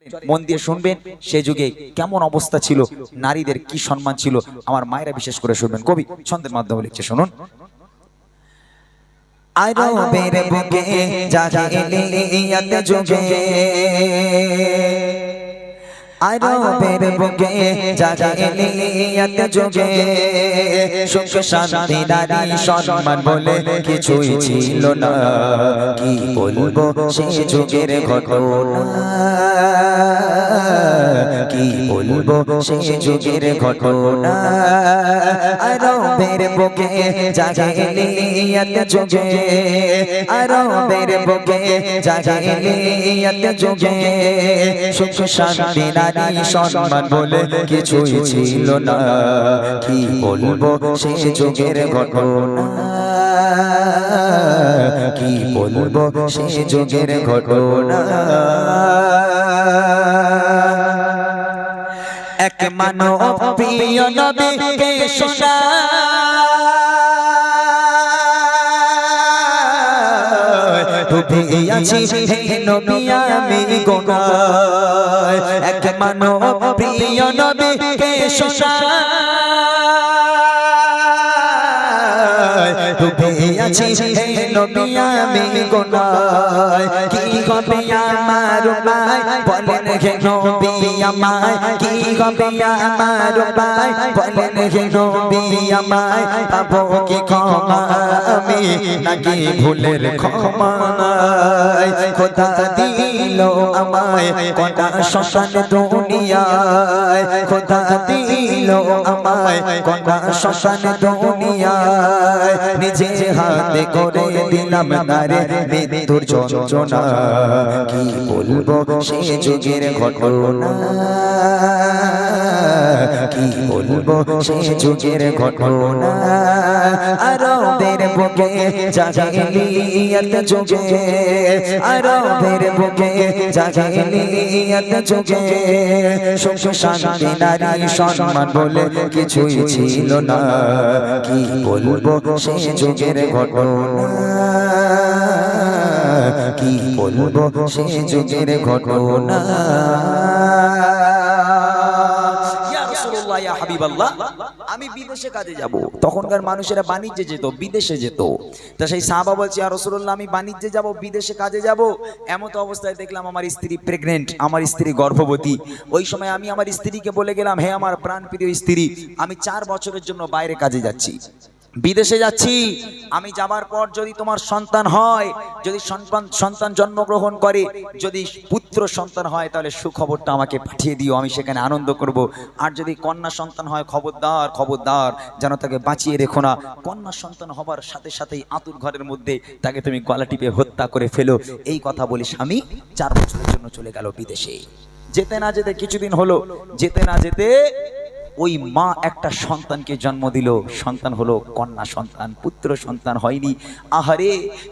মন দিয়ে শুনবেন সে যুগে কেমন অবস্থা ছিল, নারীদের কি সম্মান ছিল, আমার মায়েরা বিশেষ করে শুনবেন। কবি ছন্দের মাধ্যমে লিখছে, শুনুন। আরবের বুকে জাহিলিয়াত যুগে, আরবের বুকে জাহিলিয়াত যুগে সুখ শান্তি নারী সম্মান বলে কিছুই ছিল না। কি বলবো সেই যুগের ঘটনা, কি বলবো সেই যুগের ঘটনা। আরবের বুকে জাহিলিয়াত যুগে, আরবের বুকে জাহিলিয়াত যুগে সুখ শান্তি নারী সম্মান বলে কিছুই ছিল না। কি বলবো সেই যুগের ঘটনা, কি বলবো সেই যুগের ঘটনা। এক মানব প্রিয় নবীকে শোনা, ডুবে আছি হে নবী আমি গুনাহ। এক মানব প্রিয় নবীকে শোনা, ডুবে আছি হে নবী আমি গুনাহ। কি হবে আমার ভাই বলেন হে নবী আমায়, কি হবে আমার ভাই বলেন হে নবী আমায়। পাবো কি ক্ষমা আমি নাকি ভুলের ক্ষমা নাই। খোদা দিল আমায় কটা সন্তান দুনিয়ায়, খোদা দিল আমায় কটা সন্তান দুনিয়ায়। নিজে হাতে করে দিলাম নারে মৃত্যুর যন্ত্রণা। কি বলবো সেই যুগের ঘটনা, কি বলবো সেই যুগের ঘটনা। আরবের বুকে জাহিলিয়াত যুগে, আরবের বুকে জাহিলিয়াত যুগে সুখ শান্তি নারী সম্মান বলে কিছুই ছিল না। কি বলবো সেই যুগের ঘটনা, কি বলবো সেই যুগের ঘটনা। আমি বিদেশে কাজে যাব, তখনকার মানুষেরা বাণিজ্যে যেত, বিদেশে যেত। তা সেই সাহাবা বলছে ইয়া রাসূলুল্লাহ আমি বাণিজ্যে যাব, বিদেশে কাজে যাব। এমত অবস্থায় দেখলাম আমার স্ত্রী প্রেগনেন্ট, আমার স্ত্রী গর্ভবতী। ওই সময় আমি আমার স্ত্রীকে বলে গেলাম, হে আমার প্রাণপ্রিয় স্ত্রী, আমি 4 বছরের জন্য বাইরে কাজে যাচ্ছি, বিদেশে যাচ্ছি। আমি যাবার পর যদি তোমার সন্তান হয়, যদি সন্তান জন্মগ্রহণ করে, যদি পুত্র সন্তান হয় তাহলে সুখবরটা আমাকে পাঠিয়ে দিও, আমি সেখানে আনন্দ করব। আর যদি কন্যা সন্তান হয় খবরদার খবরদার যেন তাকে বাঁচিয়ে রেখো না। কন্যা সন্তান হবার সাথে সাথেই আতুর ঘরের মধ্যে তাকে তুমি গলা টিপে হত্যা করে ফেলো। এই কথা বলে স্বামী 4 বছরের জন্য চলে গেল বিদেশে। যেতে না যেতে কিছুদিন হলো, যেতে না যেতে ওই মা একটা সন্তানকে জন্ম দিল। সন্তান হলো কন্যা সন্তান, পুত্র সন্তান হয়নি। আহারে,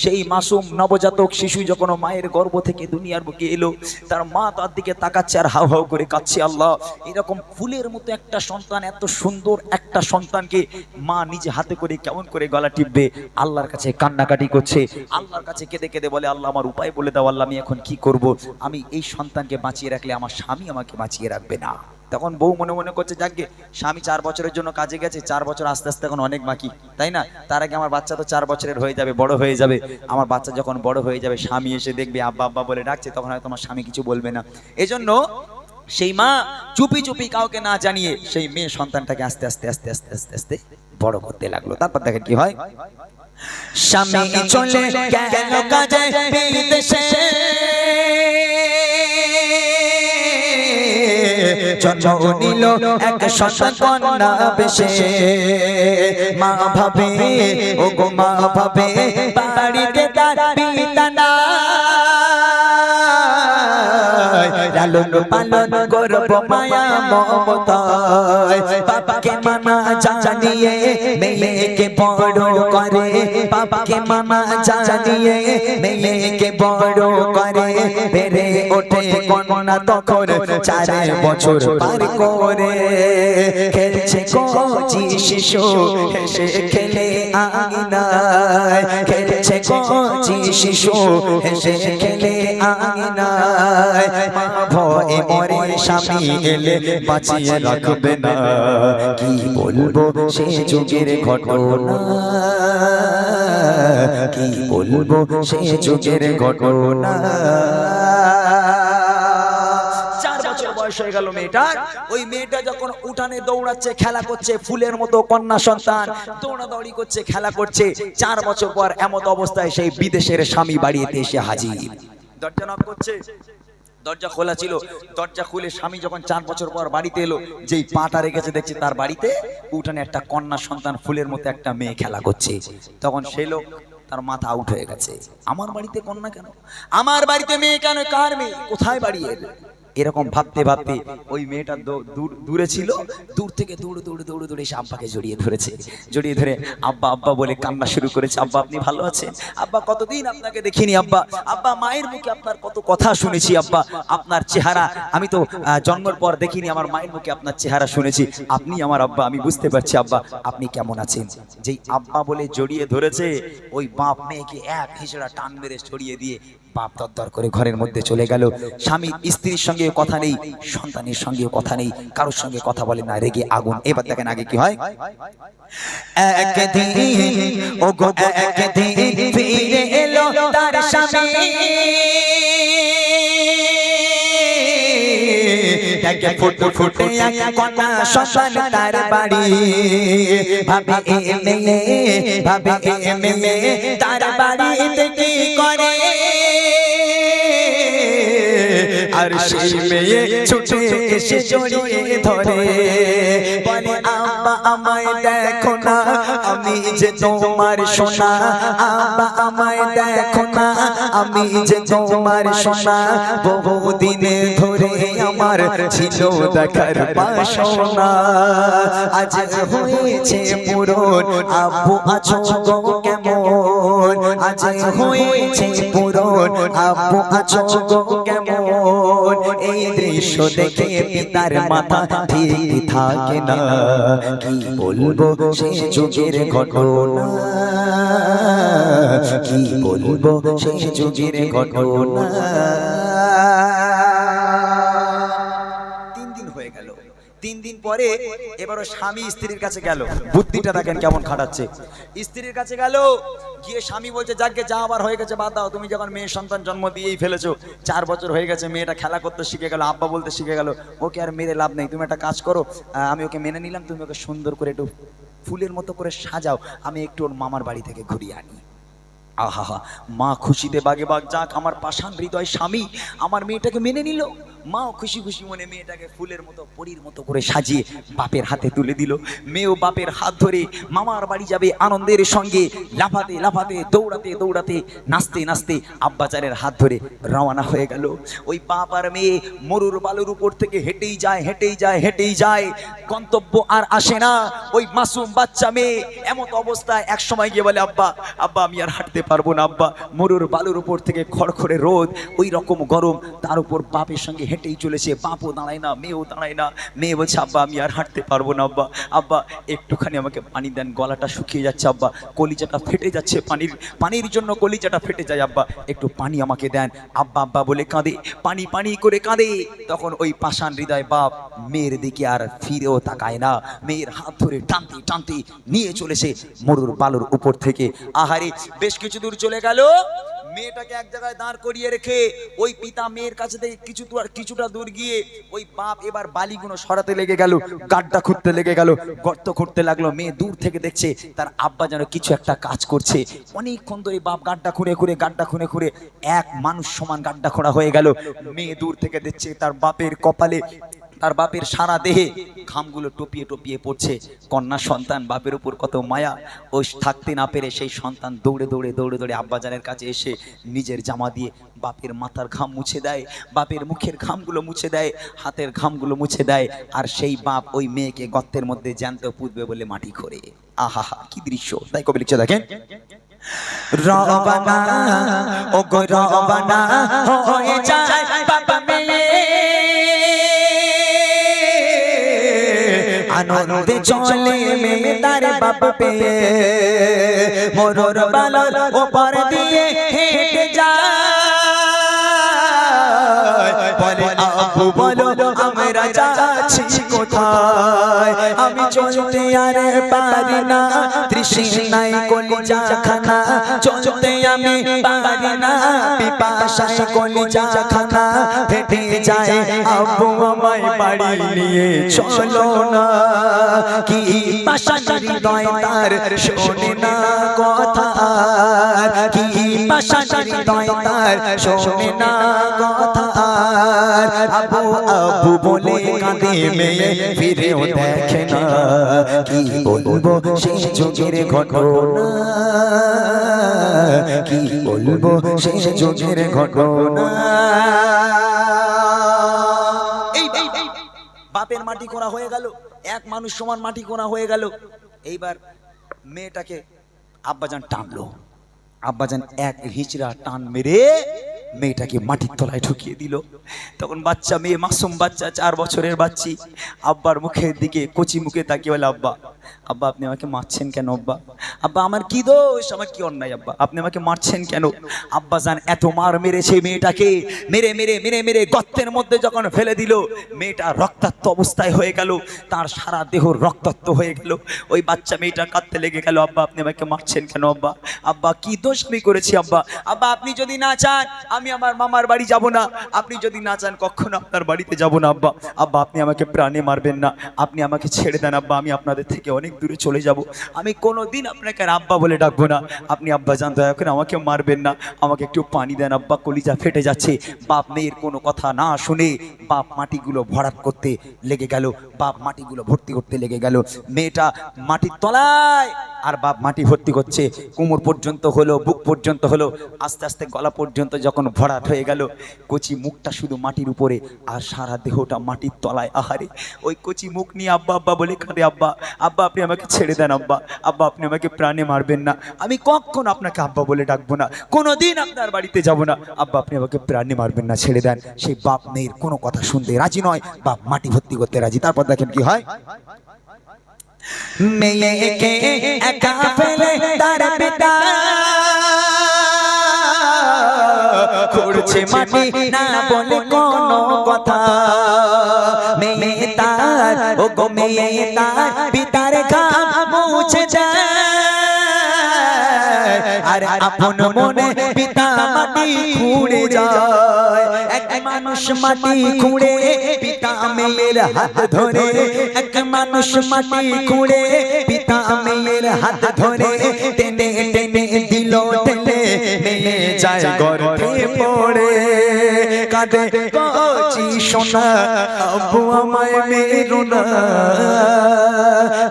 সেই মাসুম নবজাতক শিশু যখন মায়ের গর্ভ থেকে দুনিয়ার বুকে এলো, তার মা তার দিকে তাকাচ্ছে আর হাউ হাউ করে কাঁদছে। আল্লাহ, এরকম ফুলের মতো একটা সন্তান, এত সুন্দর একটা সন্তানকে মা নিজে হাতে করে কেমন করে গলা টিপবে, আল্লাহর কাছে কান্নাকাটি করছে। আল্লাহর কাছে কেঁদে কেঁদে বলে, আল্লাহ আমার উপায় বলে দাও, আল্লাহ আমি এখন কি করব? আমি এই সন্তানকে বাঁচিয়ে রাখলে আমার স্বামী আমাকে বাঁচিয়ে রাখবে না। তখন বউ মনে মনে করছে, যাকে স্বামী 4 বছরের জন্য কাজে গেছে, 4 বছর আস্তে আস্তে এখন অনেক বাকি, তাই না? তার আগে আমার বাচ্চা তো 4 বছরের হয়ে যাবে, বড় হয়ে যাবে। আমার বাচ্চা যখন বড় হয়ে যাবে, স্বামী এসে দেখবে আব্বা আব্বা বলে ডাকছে, তখন হয়তো আমার স্বামী কিছু বলবে না। এজন্য সেই মা চুপি চুপি কাউকে না জানিয়ে সেই মেয়ে সন্তানটাকে আস্তে আস্তে আস্তে আস্তে আস্তে আস্তে বড় করতে লাগলো। তারপর দেখেন কি হয়। স্বামী চলে গেল কাজে বিদেশে, জন্ম নিল এক সন্তান কন্যা বেশে। মা ভাবে, ও গো মা ভাবে, বাড়িতে তার পিতা নাই, লালন পালন করব মায়া মমতায়। বাবাকে মানা জানিয়ে মেয়েকে বড় করে, বাবাকে মানা জানিয়ে মেয়েকে বড় করে। বেড়ে ওঠে কন্যা তখন 4 বছর পার করে। খেলছে কচি শিশু হেসে খেলে আঙিনায়, খেলছে কচি শিশু হেসে খেলে আঙিনায়। মা এ মরে স্বামী এলে বাঁচিয়ে রাখবে না কি বলবো সে যুগের ঘটনা কি বলবো সে যুগের ঘটনা হয়ে গেল মেয়েটার ওই মেয়েটা যখন উঠানে দৌড়াচ্ছে খেলা করছে ফুলের মতো কন্যা সন্তান দৌড়াদৌড়ি করছে খেলা করছে 4 বছর পর এমত অবস্থায় সেই বিদেশের স্বামী বাড়িতে এসে হাজির দরজা নক করছে দরজা খোলা ছিল দরজা খুলে স্বামী যখন 4 বছর পর বাড়িতে এলো যেই পাটা রেখেছে দেখছে তার বাড়িতে উঠানে একটা কন্যা সন্তান ফুলের মতো একটা মেয়ে খেলা করছে তখন সেই লোক তার মাথা আউট হয়ে গেছে আমার বাড়িতে কন্যা কেন আমার বাড়িতে মেয়ে কেন কার মেয়ে কোথায় বাড়ি এর এরকম ভাবতে ভাবতে ওই মেয়েটা দূরে ছিল দূর থেকে দৌড়ে দৌড়ে দৌড়ে দৌড়ে এসে আব্বাকে জড়িয়ে ধরেছে জড়িয়ে ধরে আব্বা আব্বা বলে কান্না শুরু করেছে আব্বা আপনি ভালো আছেন আব্বা কতদিন আপনাকে দেখিনি আব্বা আব্বা মায়ের মুখে আপনার কত কথা শুনেছি আব্বা আপনার চেহারা আমি তো জন্মের পর দেখিনি আমার মায়ের মুখে আপনার চেহারা শুনেছি আপনি আমার আব্বা আমি বুঝতে পারছি আব্বা আপনি কেমন আছেন যেই আব্বা বলে জড়িয়ে ধরেছে ওই বাপ মেয়েকে এক হিসেবে টান মেরে ছড়িয়ে দিয়ে বাপ দরদর করে ঘরের মধ্যে চলে গেল স্বামী স্ত্রীর সঙ্গে কথা নেই সন্তানের সঙ্গে কথা নেই কারোর সঙ্গে কথা বলে না রেগে আগুন এবার দেখেন আগে কি হয় একদিন ওগো একদিন ফিরে এলো তার স্বামী দেখে ফুটে ফুটে কন্যা সন্তান তার বাড়ি ভাবে এ মেয়ে তার বাড়িতে কি করে আর সেই মেয়ে ছুটে এসে জড়িয়ে ধরে বলে আব্বা আমায় দেখো না আমি যে তোমার সোনা আব্বা আমায় দেখো না আমি যে তোমার সোনা বহুদিন ধরে আমার ছিল দেখার বাসনা আজ হয়েছে পূরণ আব্বু আছো গো কেমন আজ হয়েছে পূরণ আব্বু আছো গো কেমন এই দৃশ্য দেখে পিতার মাথা ঠিক থাকে না কি বলবো সেই যুগের ঘটনা কি বলবো সেই যুগের ঘটনা 3 দিন হয়ে গেল 3 দিন পরে এবারও স্বামী স্ত্রীর কাছে গেল বুদ্ধিটা দেখেন কেমন খাটাচ্ছে স্ত্রীর কাছে গেল গিয়ে স্বামী বলছে যাকে যা আবার হয়ে গেছে বাদ দাও তুমি যখন মেয়ে সন্তান জন্ম দিয়েই ফেলেছো 4 বছর হয়ে গেছে মেয়েটা খেলা করতে শিখে গেল আব্বা বলতে শিখে গেল ওকে আর মেরে লাভ নেই তুমি একটা কাজ করো আমি ওকে মেনে নিলাম তুমি ওকে সুন্দর করে একটু ফুলের মতো করে সাজাও আমি একটু ওর মামার বাড়ি থেকে ঘুরিয়ে আনি আহা মা খুশিতে বাগে বাগ যাক আমার পাষাণ হৃদয় স্বামী আমার মেয়েটাকে মেনে নিল মাও খুশি খুশি মনে মেয়েটাকে ফুলের মতো পরীর মতো করে সাজিয়ে বাপের হাতে তুলে দিল মেয়েও বাপের হাত ধরে মামার বাড়ি যাবে আনন্দের সঙ্গে লাফাতে লাফাতে দৌড়াতে দৌড়াতে নাচতে নাচতে আব্বাজানের হাত ধরে রওনা হয়ে গেল ওই বাপ আর মেয়ে মরুর বালুর উপর থেকে হেঁটেই যায় হেঁটেই যায় হেঁটেই যায় গন্তব্য আর আসে না ওই মাসুম বাচ্চা মেয়ে এমন অবস্থায় এক সময় গিয়ে বলে আব্বা আব্বা আমি আর হাঁটতে পারবো না আব্বা মরুর বালুর উপর থেকে খড়খড়ে রোদ ওই রকম গরম তার উপর বাপের সঙ্গে হেঁটেই চলেছে বাপও দাঁড়ায় না মেয়েও দাঁড়ায় না মেয়ে বলছে আব্বা আমি আর হাঁটতে পারবো না আব্বা আব্বা একটুখানি আমাকে পানি দেন গলাটা শুকিয়ে যাচ্ছে আব্বা কলিজাটা ফেটে যাচ্ছে পানির জন্য কলিজাটা ফেটে যায় আব্বা একটু পানি আমাকে দেন আব্বা আব্বা বলে কাঁদে পানি পানি করে কাঁদে তখন ওই পাষাণ হৃদয় বাপ মেয়ের দিকে আর ফিরেও তাকায় না মেয়ের হাত ধরে টানতে টানতে নিয়ে চলেছে মরুর বালুর উপর থেকে আহারে বেশ কিছু দূর চলে গেল মেয়েটাকে এক জায়গায় দাঁড় করিয়ে রেখে ওই পিতা মেয়ের কাছে থেকে কিছুটা দূর গিয়ে ওই বাপ এবার বালিগুলো সরাতে লেগে গেল গাড্ডা খুঁড়তে লেগে গেল গর্ত খুঁড়তে লাগলো মেয়ে দূর থেকে দেখছে তার আব্বা যেন কিছু একটা কাজ করছে অনেকক্ষণ ধরে বাপ গাড্ডা খুঁড়ে খুঁড়ে এক মানুষ সমান গাড্ডা খোঁড়া হয়ে গেল মেয়ে দূর থেকে দেখছে তার বাপের কপালে তার বাপের সারা দেহে ঘামগুলো টপিয়ে টপিয়ে পড়ছে কন্যা সন্তান বাপের উপর কত মায়া ও থাকতে না পেরে সেই সন্তান দৌড়ে দৌড়ে দৌড়ে দৌড়ে আব্বাজানের কাছে এসে নিজের জামা দিয়ে বাপের মাথার ঘাম মুছে দেয় বাপের মুখের ঘামগুলো মুছে দেয় হাতের ঘামগুলো মুছে দেয় আর সেই বাপ ওই মেয়েকে গর্তের মধ্যে জ্যান্ত পুঁতবে বলে মাটি খোঁড়ে আহা কি দৃশ্য তাই কবি লিখছে দেখেন রবানা ও গো রবানা হয়ে যায় বাবা মেয়ে আনন্দে চলে মেয়ে তার বাপ পেয়ে মরুর বালুর ওপর দিয়ে হেঁটে যায় বলে আব্বু বলো আমরা যাচ্ছি কোথায়, আমি চলতে আর পারি না, তৃষ্ণায় কলিজা খানা, চলতে আমি পারি না, পিপাসায় কলিজা খানা ফেটে যায়, আব্বু আমায় বাড়ি নিয়ে চলো না। কি পাশার হৃদয় তার শোনে না কথা, কি পাশার হৃদয় তার শোনে না কথা, আব্বু আব্বু বলে কাঁদে মেয়ে ফিরেও দেখে না। কি বলবো সেই যুগের ঘটনা, কি বলবো সেই যুগের ঘটনা। বাপের মাটি কোনা হয়ে গেল, এক মানুষ সমান মাটি কোনা হয়ে গেল। এইবার মেয়েটাকে আব্বাজান টানলো, আব্বাজান এক হিচড়া টান মেরে মেয়েটাকে মাটির তলায় ঢুকিয়ে দিল। তখন বাচ্চা মেয়ে, মাসুম বাচ্চা, 4 বছরের বাচ্চি, আব্বার মুখের দিকে কচি মুখে তাকিয়ে বলে, আব্বা আব্বা আপনি আমাকে মারছেন কেন আব্বা, আব্বা আমার কি দোষ, আমার কি অন্যায় আব্বা, আপনি আমাকে মারছেন কেন। আব্বাজান এত মার মেরেছে মেয়েটাকে, মেরে মেরে মেরে মেরে গর্তের মধ্যে যখন ফেলে দিল, মেয়েটা রক্তাক্ত অবস্থায় হয়ে গেল, তার সারা দেহ রক্তাক্ত হয়ে গেল। ওই বাচ্চা মেয়েটা কাঁদতে লেগে গেল, আব্বা আপনি আমাকে মারছেন কেন আব্বা, আব্বা কি দোষ আমি করেছি আব্বা, আব্বা আপনি যদি না চান আমি আমার মামার বাড়ি যাব না, আপনি যদি না চান কখনো আপনার বাড়িতে যাব না আব্বা, আব্বা আপনি আমাকে প্রাণে মারবেন না, আপনি আমাকে ছেড়ে দেন আব্বা, আমি আপনাদের থেকে অনেক দূরে চলে যাব, আমি কোনোদিন আপনাকে আব্বা বলে ডাকবো না, আপনি আব্বা জান দয়া করে আমাকে মারবেন না, আমাকে একটু পানি দেন আব্বা, কলিজা ফেটে যাচ্ছে। বাপ মেয়ের কোনো কথা না শুনে বাপ মাটিগুলো ভরাট করতে লেগে গেল, বাপ মাটিগুলো ভর্তি করতে লেগে গেল। মেয়েটা মাটির তলায় আর বাপ মাটি ভর্তি করছে, কোমর পর্যন্ত হলো, বুক পর্যন্ত হলো, আস্তে আস্তে গলা পর্যন্ত যখন ভরাট হয়ে গেল, কচি মুখটা শুধু মাটির উপরে আর সারা দেহটা মাটির তলায়। আহারে ওই কচি মুখ নিয়ে আব্বা আব্বা বলে কাঁদে, আব্বা আব্বা আপনি আমাকে ছেড়ে দেন আব্বা, আব্বা আপনি আমাকে প্রাণে মারবেন না, আমি কখনো আপনাকে আব্বা বলে ডাকবো না, কোনোদিন আপনার বাড়িতে যাব না, আব্বা আপনি আমাকে প্রাণে মারবেন না, ছেড়ে দেন। সেই বাপ মেয়ের কোনো কথা শুনতে রাজি নয়, বাপ মাটি ভর্তি করতে রাজি। তারপর দেখেন কি হয়, মেয়েকে একা ফেলে তার পিতা করছে মাটি না বলে কোনো কথা, মেয়ে তার ও গো মেয়ে তার পিতার ঘাম মুছে যায়, আর আপন মনে পিতা মাটি খুঁড়ে যায়। এক মানুষ মাটি খুঁড়ে পিতা মেয়ের হাত ধরে, এক মানুষ মাটি খুঁড়ে পিতা মেয়ের হাত ধরে, টেনে টেনে দিল টেনে মেয়ে যায় গর্তে পড়ে, কাঁদে কচি সোনা আব্বু আমায় মেরো না,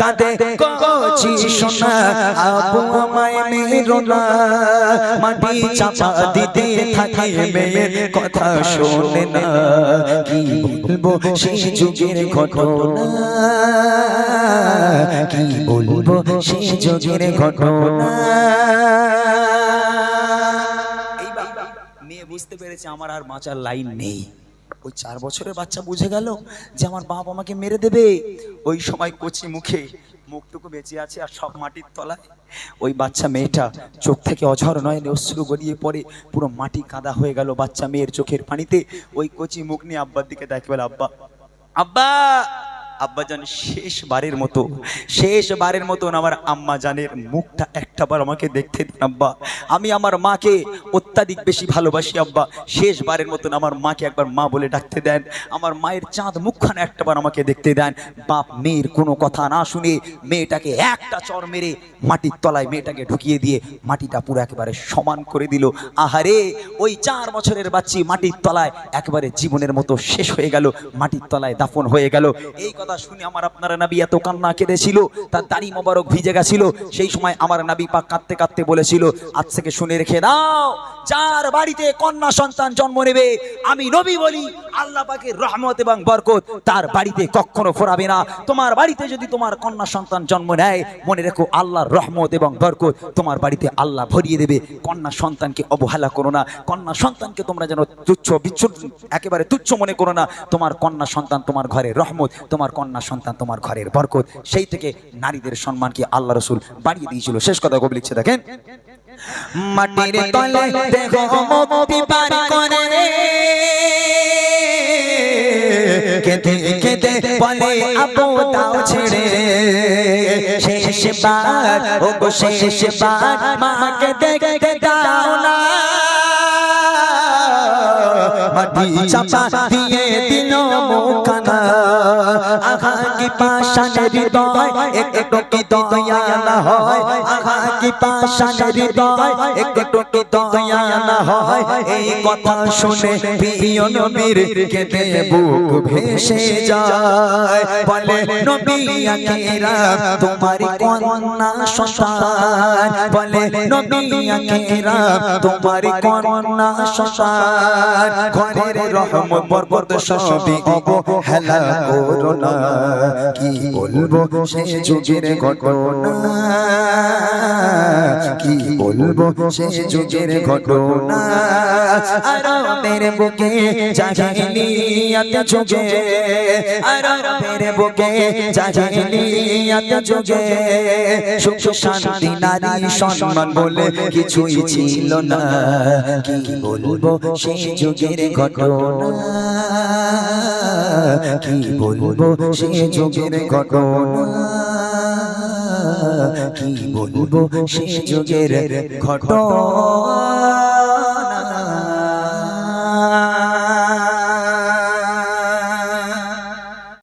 কাঁদে কচি সোনা আব্বু আমায় মেরো না, মাটি চাপা দিতে থাকে মেয়ের কথা শোনে না। কি বলবো সেই যুগের ঘটনা, কি বলবো সেই যুগের ঘটনা। মেয়ে বুঝতে পেরেছে আমার আর বাঁচার লাইন নেই। ওই 4 বছরের বাচ্চা বুঝে গেল যে আমার বাপ আমাকে মেরে দেবে। ওই সময় কচি মুখে, মুখটুকু বেঁচে আছে আর সব মাটির তলায়, ওই বাচ্চা মেয়েটা চোখ থেকে অঝর নয়নে অশ্রু গড়িয়ে পড়ে, পুরো মাটি কাদা হয়ে গেল বাচ্চা মেয়ের চোখের পানিতে। ওই কচি মুখ নিয়ে আব্বার দিকে দেখে বলে, আব্বা আব্বা আব্বাজান শেষবারের মতন আমার আম্মা জানের মুখটা একটাবার আমাকে দেখতে দিন আব্বা, আমি আমার মাকে অত্যাধিক বেশি ভালোবাসি আব্বা, শেষবারের মতন আমার মাকে একবার মা বলে ডাকতে দেন, আমার মায়ের চাঁদ মুখখানা একটাবার আমাকে দেখতে দেন। বাপ মেয়ের কোনো কথা না শুনে মেয়েটাকে একটা চর মেরে মাটির তলায় মেয়েটাকে ঢুকিয়ে দিয়ে মাটিটা পুরো একেবারে সমান করে দিল। আহারে ওই 4 বছরের বাচ্চি মাটির তলায় একেবারে জীবনের মতো শেষ হয়ে গেল, মাটির তলায় দাফন হয়ে গেল। এই কথা শুনে আমার আপনার নবী এত কান্না কেঁদেছিল, তার দাড়ি মোবারক ভিজে গেছিল। সেই সময় আমার নবী পাক কাঁদতে কাঁদতে বলেছিল, আজ থেকে শুনে রেখে দাও, যার বাড়িতে কন্যা সন্তান জন্ম নেবে আমি নবী বলি আল্লাহ পাকের রহমত এবং বরকত তার বাড়িতে কখনো ফোরাবে না। তোমার বাড়িতে যদি তোমার কন্যা সন্তান জন্ম নেয়, মনে রেখো আল্লাহর রহমত এবং বরকত তোমার বাড়িতে আল্লাহ ভরিয়ে দেবে। কন্যা সন্তানকে অবহেলা করো না, কন্যা সন্তানকে তোমরা যেন তুচ্ছ বিচ্ছুর একেবারে তুচ্ছ মনে করো না। তোমার কন্যা সন্তান তোমার ঘরের রহমত, তোমার কন্যা সন্তান তোমার ঘরের বরকত। সেই থেকে নারীদের সম্মানকে আল্লাহ রসুল বাড়িয়ে দিয়েছিল। শেষ কথা কবি লিখছে দেখেন, মাটির তলে দেহ মুক্তি পার করে কেঁদে কেঁদে বলে আবু দাও ছেড়ে শেষবার ও গো শেষবার মাকে দেখতে দাও না মাটি চাপা দিয়ে দিল মুখানা আহা কি পাষাণের হৃদয় একটু কি দয়া না হয় আহা কি পাষাণের হৃদয় একটু কি দয়া না হয় এই কথা শুনে প্রিয় নবীর কেঁদে বুক ভেসে যায় বলে নবী আকরাম তোমার কন্যা সন্তান বলে নবী আকরাম তোমার কন্যা সন্তান ঘরের রহমত বরকত সবই অবহেলা করো না কি বলবো সে যুগের ঘটনা কি বলবো সে যুগের ঘটনা আরবের বুকে জাহিলিয়াত যুগে আরবের বুকে জাহিলিয়াত যুগে সুখ শান্তি নারী সম্মান বলে কিছুই ছিল না কি বলবো সে যুগের ঘটনা কি বলবো সে যুগের ঘটনা কি বলবো সে যুগের ঘটনা